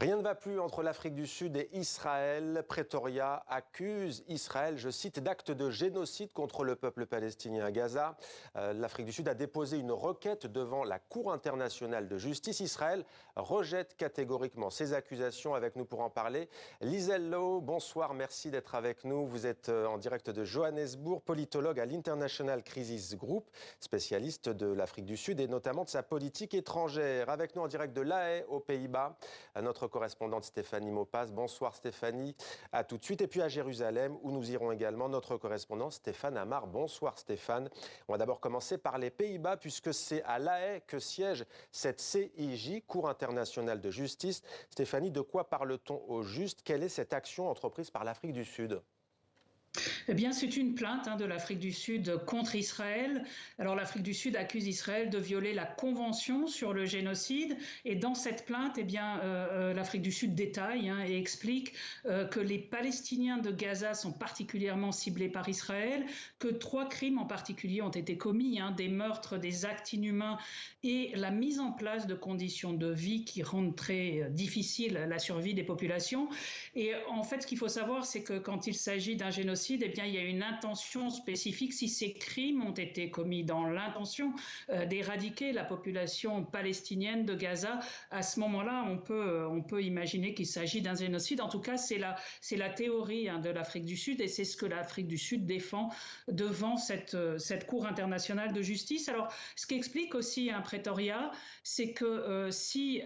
Rien ne va plus entre l'Afrique du Sud et Israël. Pretoria accuse Israël, je cite, d'actes de génocide contre le peuple palestinien à Gaza. L'Afrique du Sud a déposé une requête devant la Cour internationale de justice. Israël rejette catégoriquement ces accusations. Avec nous pour en parler, Lisel Lowe, bonsoir, merci d'être avec nous. Vous êtes en direct de Johannesburg, politologue à l'International Crisis Group, spécialiste de l'Afrique du Sud et notamment de sa politique étrangère. Avec nous en direct de La Haye, aux Pays-Bas, notre correspondante Stéphanie Maupas. Bonsoir Stéphanie, à tout de suite. Et puis à Jérusalem, où nous irons également, notre correspondant Stéphane Amar. Bonsoir Stéphane. On va d'abord commencer par les Pays-Bas, puisque c'est à La Haye que siège cette CIJ, Cour internationale de justice. Stéphanie, de quoi parle-t-on au juste? Quelle est cette action entreprise par l'Afrique du Sud? Eh bien, c'est une plainte de l'Afrique du Sud contre Israël. Alors, l'Afrique du Sud accuse Israël de violer la Convention sur le génocide. Et dans cette plainte, eh bien, l'Afrique du Sud détaille et explique que les Palestiniens de Gaza sont particulièrement ciblés par Israël, que 3 crimes en particulier ont été commis, des meurtres, des actes inhumains et la mise en place de conditions de vie qui rendent très difficile la survie des populations. Et en fait, ce qu'il faut savoir, c'est que quand il s'agit d'un génocide, eh bien, il y a une intention spécifique. Si ces crimes ont été commis dans l'intention d'éradiquer la population palestinienne de Gaza, à ce moment-là, on peut imaginer qu'il s'agit d'un génocide. En tout cas, c'est la théorie de l'Afrique du Sud et c'est ce que l'Afrique du Sud défend devant cette Cour internationale de justice. Alors, ce qui explique aussi Pretoria, c'est que si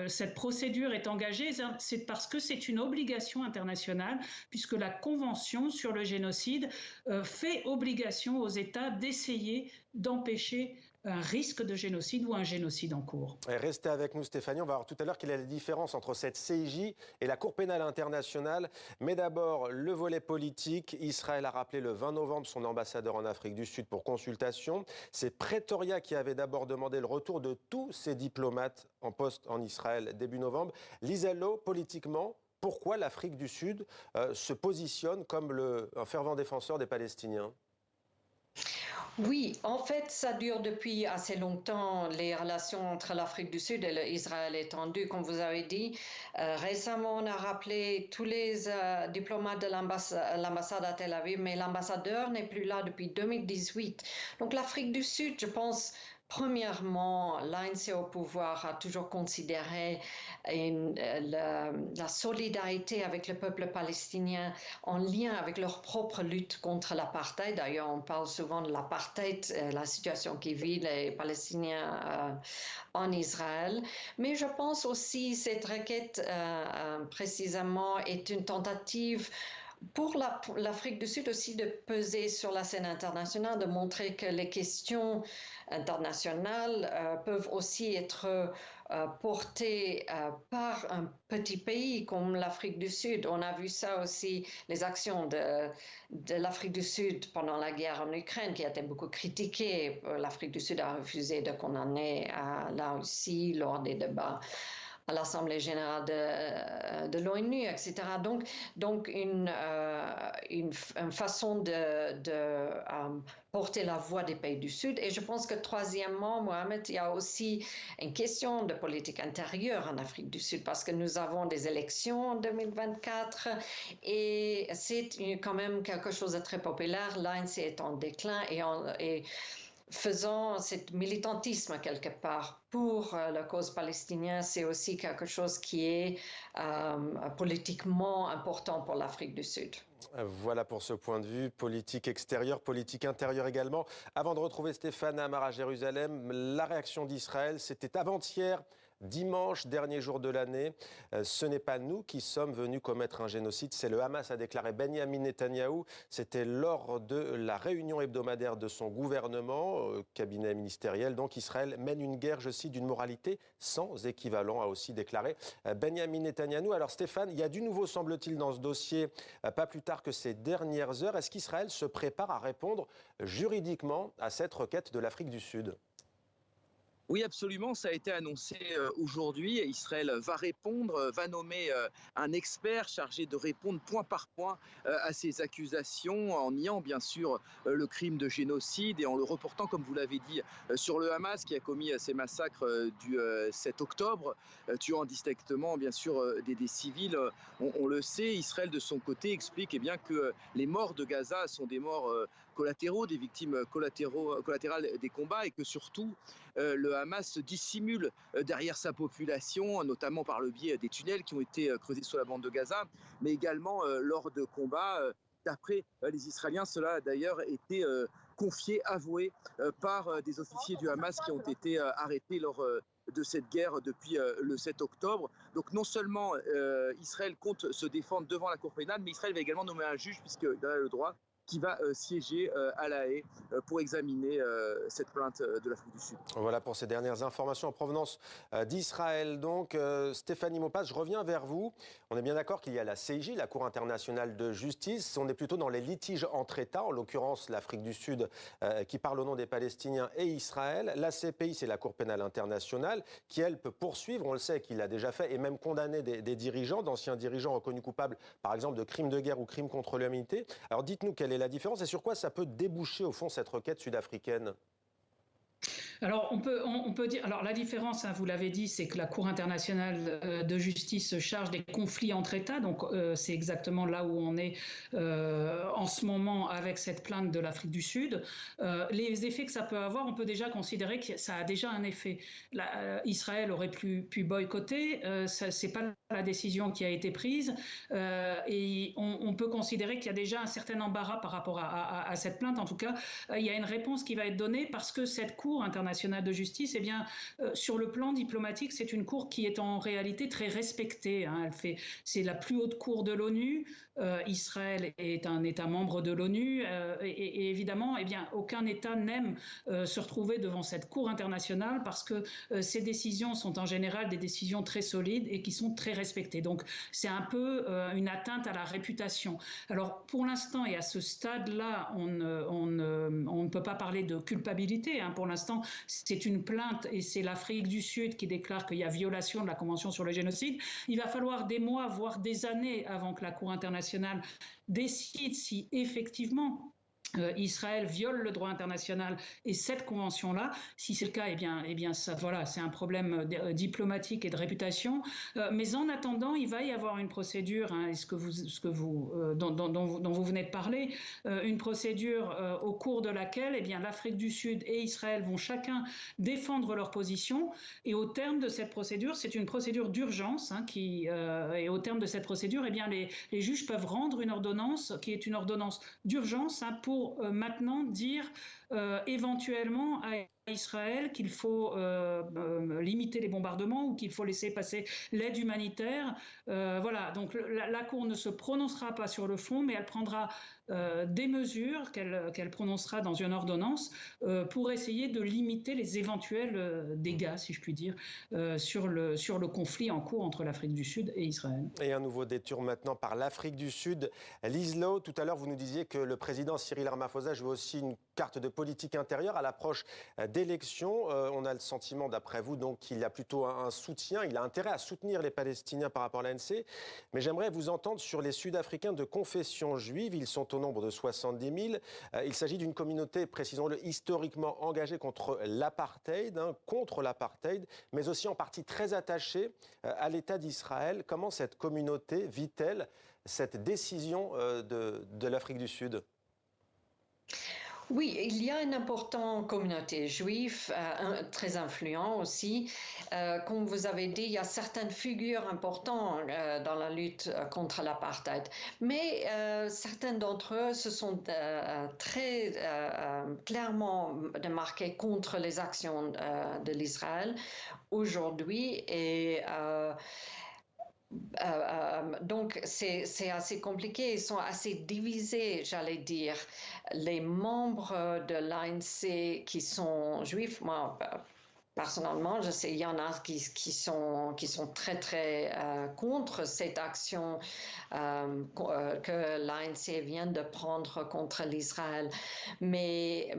cette procédure est engagée, c'est parce que c'est une obligation internationale, puisque la Convention sur le génocide fait obligation aux États d'essayer d'empêcher un risque de génocide ou un génocide en cours. Restez avec nous Stéphanie, on va voir tout à l'heure quelle est la différence entre cette CIJ et la Cour pénale internationale. Mais d'abord, le volet politique. Israël a rappelé le 20 novembre son ambassadeur en Afrique du Sud pour consultation. C'est Pretoria qui avait d'abord demandé le retour de tous ses diplomates en poste en Israël début novembre. Lisel Lowe, politiquement, pourquoi l'Afrique du Sud se positionne comme un fervent défenseur des Palestiniens? Oui, en fait, ça dure depuis assez longtemps, les relations entre l'Afrique du Sud et Israël est tendue, comme vous avez dit. Récemment, on a rappelé tous les diplomates de l'ambassade à Tel Aviv, mais l'ambassadeur n'est plus là depuis 2018. Donc l'Afrique du Sud, je pense, premièrement, l'ANC au pouvoir a toujours considéré la solidarité avec le peuple palestinien en lien avec leur propre lutte contre l'apartheid. D'ailleurs, on parle souvent de l'apartheid, la situation qui vit les Palestiniens en Israël. Mais je pense aussi que cette requête, précisément, est une tentative pour l'Afrique du Sud aussi de peser sur la scène internationale, de montrer que les questions internationales peuvent aussi être portées par un petit pays comme l'Afrique du Sud. On a vu ça aussi, les actions de l'Afrique du Sud pendant la guerre en Ukraine, qui a été beaucoup critiquée. L'Afrique du Sud a refusé de condamner la Russie lors des débats à l'Assemblée générale de l'ONU, etc. Donc une façon de porter la voix des pays du Sud. Et je pense que troisièmement, Mohamed, il y a aussi une question de politique intérieure en Afrique du Sud, parce que nous avons des élections en 2024 et c'est quand même quelque chose de très populaire. L'ANC est en déclin et faisant ce militantisme quelque part pour la cause palestinienne, c'est aussi quelque chose qui est politiquement important pour l'Afrique du Sud. Voilà pour ce point de vue, politique extérieure, politique intérieure également. Avant de retrouver Stéphane Amar à Jérusalem, la réaction d'Israël, c'était avant-hier, dimanche, dernier jour de l'année. Ce n'est pas nous qui sommes venus commettre un génocide, c'est le Hamas, a déclaré Benyamin Netanyahou. C'était lors de la réunion hebdomadaire de son gouvernement, cabinet ministériel. Donc Israël mène une guerre, je cite, d'une moralité sans équivalent, a aussi déclaré Benyamin Netanyahou. Alors Stéphane, il y a du nouveau, semble-t-il, dans ce dossier, pas plus tard que ces dernières heures. Est-ce qu'Israël se prépare à répondre juridiquement à cette requête de l'Afrique du Sud ? Oui, absolument, ça a été annoncé aujourd'hui. Israël va répondre, va nommer un expert chargé de répondre point par point à ces accusations, en niant bien sûr le crime de génocide et en le reportant, comme vous l'avez dit, sur le Hamas qui a commis ces massacres du 7 octobre, tuant distinctement bien sûr des civils. On le sait, Israël de son côté explique eh bien, que les morts de Gaza sont des morts collatéraux, des victimes collatérales des combats et que surtout le Hamas se dissimule derrière sa population, notamment par le biais des tunnels qui ont été creusés sur la bande de Gaza, mais également lors de combats. D'après les Israéliens, cela a d'ailleurs été confié, avoué par des officiers du Hamas qui ont été arrêtés lors de cette guerre depuis le 7 octobre. Donc non seulement Israël compte se défendre devant la Cour pénale, mais Israël va également nommer un juge, puisqu'il a le droit, qui va siéger à La Haye pour examiner cette plainte de l'Afrique du Sud. Voilà pour ces dernières informations en provenance d'Israël. Donc, Stéphanie Maupas, je reviens vers vous. On est bien d'accord qu'il y a la CIJ, la Cour internationale de justice. On est plutôt dans les litiges entre États, en l'occurrence l'Afrique du Sud qui parle au nom des Palestiniens et Israël. La CPI, c'est la Cour pénale internationale qui, elle, peut poursuivre, on le sait qu'il l'a déjà fait, et même condamner des dirigeants, d'anciens dirigeants reconnus coupables, par exemple, de crimes de guerre ou crimes contre l'humanité. Alors dites-nous quelle est la différence et sur quoi ça peut déboucher, au fond, cette requête sud-africaine? Alors, on peut dire. Alors, la différence, hein, vous l'avez dit, c'est que la Cour internationale de justice se charge des conflits entre États. Donc, c'est exactement là où on est en ce moment avec cette plainte de l'Afrique du Sud. Les effets que ça peut avoir, on peut déjà considérer que ça a déjà un effet. Israël aurait pu boycotter. C'est pas la décision qui a été prise. Et on peut considérer qu'il y a déjà un certain embarras par rapport à cette plainte. En tout cas, il y a une réponse qui va être donnée parce que cette Cour internationale de justice, eh bien, sur le plan diplomatique, c'est une cour qui est en réalité très respectée. Hein. C'est la plus haute cour de l'ONU. Israël est un État membre de l'ONU et évidemment, eh bien, aucun État n'aime se retrouver devant cette cour internationale parce que ces décisions sont en général des décisions très solides et qui sont très respectées. Donc, c'est un peu une atteinte à la réputation. Alors, pour l'instant et à ce stade-là, on ne peut pas parler de culpabilité. Hein. Pour l'instant, c'est une plainte et c'est l'Afrique du Sud qui déclare qu'il y a violation de la Convention sur le génocide. Il va falloir des mois, voire des années avant que la Cour internationale décide si effectivement Israël viole le droit international et cette convention-là. Si c'est le cas, eh bien ça, voilà, c'est un problème diplomatique et de réputation. Mais en attendant, il va y avoir une procédure, hein, dont vous venez de parler, une procédure au cours de laquelle, eh bien, l'Afrique du Sud et Israël vont chacun défendre leur position. Et au terme de cette procédure, c'est une procédure d'urgence, hein, et au terme de cette procédure, eh bien, les juges peuvent rendre une ordonnance qui est une ordonnance d'urgence, hein, pour maintenant dire éventuellement à Israël qu'il faut limiter les bombardements ou qu'il faut laisser passer l'aide humanitaire. Voilà, donc la Cour ne se prononcera pas sur le fond, mais elle prendra des mesures qu'elle prononcera dans une ordonnance pour essayer de limiter les éventuels dégâts, si je puis dire, sur le conflit en cours entre l'Afrique du Sud et Israël. Et un nouveau détour maintenant par l'Afrique du Sud. Lise Lowe, tout à l'heure, vous nous disiez que le président Cyril Ramaphosa joue aussi une carte de politique intérieure à l'approche d'élections. On a le sentiment, d'après vous, donc qu'il y a plutôt un soutien, il a intérêt à soutenir les Palestiniens par rapport à l'ANC. Mais j'aimerais vous entendre sur les Sud-Africains de confession juive. Ils sont au nombre de 70 000. Il s'agit d'une communauté, précisons-le, historiquement engagée contre l'apartheid, mais aussi en partie très attachée à l'État d'Israël. Comment cette communauté vit-elle cette décision de l'Afrique du Sud ? Oui, il y a une importante communauté juive, très influente aussi. Comme vous avez dit, il y a certaines figures importantes dans la lutte contre l'apartheid. Mais certains d'entre eux se sont très clairement démarqués contre les actions de l'Israël aujourd'hui. Et donc, c'est assez compliqué, ils sont assez divisés, j'allais dire. Les membres de l'ANC qui sont juifs, moi, personnellement, je sais, il y en a qui sont très, très contre cette action que l'ANC vient de prendre contre l'Israël. Mais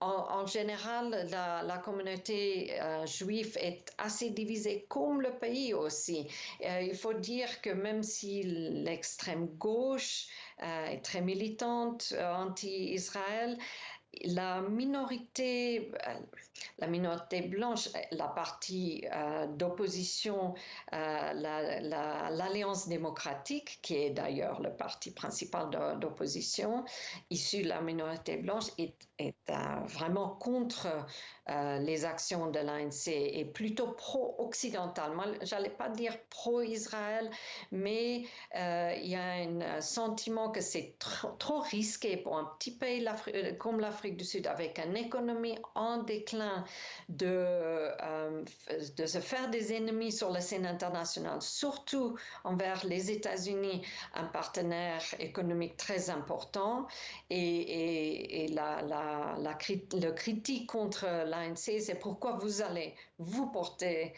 En général, la communauté juive est assez divisée, comme le pays aussi. Il faut dire que même si l'extrême gauche est très militante anti-Israël, la minorité, blanche, la partie d'opposition, l'Alliance démocratique, qui est d'ailleurs le parti principal d'opposition, issu de la minorité blanche, est vraiment contre les actions de l'ANC et plutôt pro-occidental. Moi, je n'allais pas dire pro-Israël, mais il y a un sentiment que c'est trop risqué pour un petit pays comme l'Afrique du Sud, avec une économie en déclin, de se faire des ennemis sur la scène internationale, surtout envers les États-Unis, un partenaire économique très important. Et le critique contre l'ANC, c'est pourquoi vous allez vous porter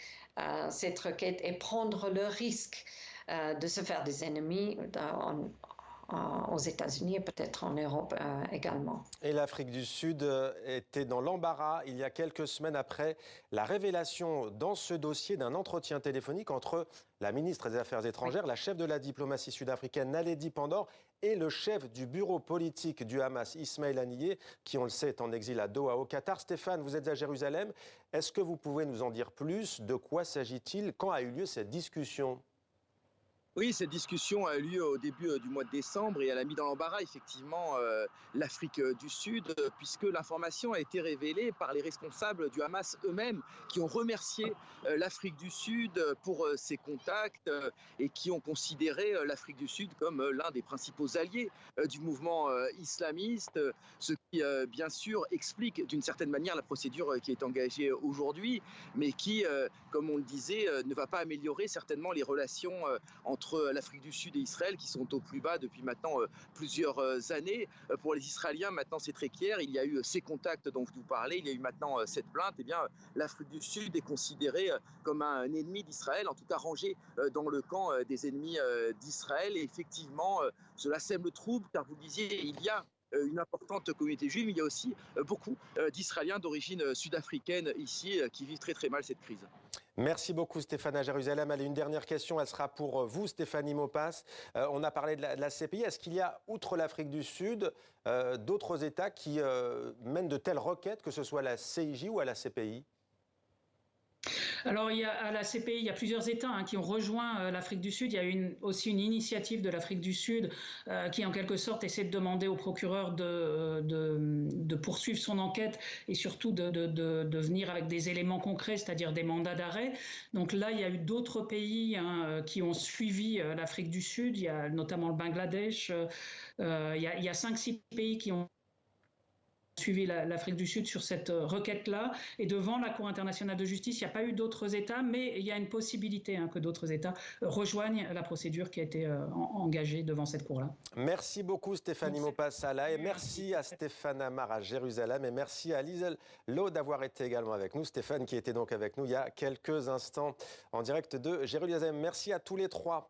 cette requête et prendre le risque de se faire des ennemis aux États-Unis et peut-être en Europe également. Et l'Afrique du Sud était dans l'embarras il y a quelques semaines après la révélation dans ce dossier d'un entretien téléphonique entre la ministre des Affaires étrangères, la chef de la diplomatie sud-africaine Naledi Pandor et le chef du bureau politique du Hamas, Ismaël Haniyeh, qui, on le sait, est en exil à Doha, au Qatar. Stéphane, vous êtes à Jérusalem. Est-ce que vous pouvez nous en dire plus? De quoi s'agit-il? Quand a eu lieu cette discussion? Oui, cette discussion a eu lieu au début du mois de décembre et elle a mis dans l'embarras effectivement l'Afrique du Sud, puisque l'information a été révélée par les responsables du Hamas eux-mêmes, qui ont remercié l'Afrique du Sud pour ses contacts et qui ont considéré l'Afrique du Sud comme l'un des principaux alliés du mouvement islamiste, ce qui bien sûr explique d'une certaine manière la procédure qui est engagée aujourd'hui, mais qui, comme on le disait, ne va pas améliorer certainement les relations entre l'Afrique du Sud et Israël, qui sont au plus bas depuis maintenant plusieurs années. Pour les Israéliens, maintenant c'est très clair, il y a eu ces contacts dont vous parlez, il y a eu maintenant cette plainte, et bien l'Afrique du Sud est considérée comme un ennemi d'Israël, en tout cas rangé dans le camp des ennemis d'Israël. Et effectivement, cela sème le trouble, car vous le disiez, il y a une importante communauté juive, mais il y a aussi beaucoup d'Israéliens d'origine sud-africaine ici qui vivent très très mal cette crise. Merci beaucoup Stéphane à Jérusalem. Allez, une dernière question, elle sera pour vous Stéphanie Maupas. On a parlé de la CPI. Est-ce qu'il y a, outre l'Afrique du Sud, d'autres États qui mènent de telles requêtes, que ce soit à la CIJ ou à la CPI? Alors, à la CPI, il y a plusieurs États qui ont rejoint l'Afrique du Sud. Il y a aussi une initiative de l'Afrique du Sud qui, en quelque sorte, essaie de demander au procureur de poursuivre son enquête et surtout de venir avec des éléments concrets, c'est-à-dire des mandats d'arrêt. Donc là, il y a eu d'autres pays qui ont suivi l'Afrique du Sud. Il y a notamment le Bangladesh. Il y a 5-6 pays qui ont suivi l'Afrique du Sud sur cette requête-là. Et devant la Cour internationale de justice, il n'y a pas eu d'autres États, mais il y a une possibilité que d'autres États rejoignent la procédure qui a été engagée devant cette Cour-là. Merci beaucoup Stéphanie Maupas-Sala et merci à Stéphane Amar à Jérusalem et merci à Liesel Loh d'avoir été également avec nous. Stéphane qui était donc avec nous il y a quelques instants en direct de Jérusalem. Merci à tous les trois.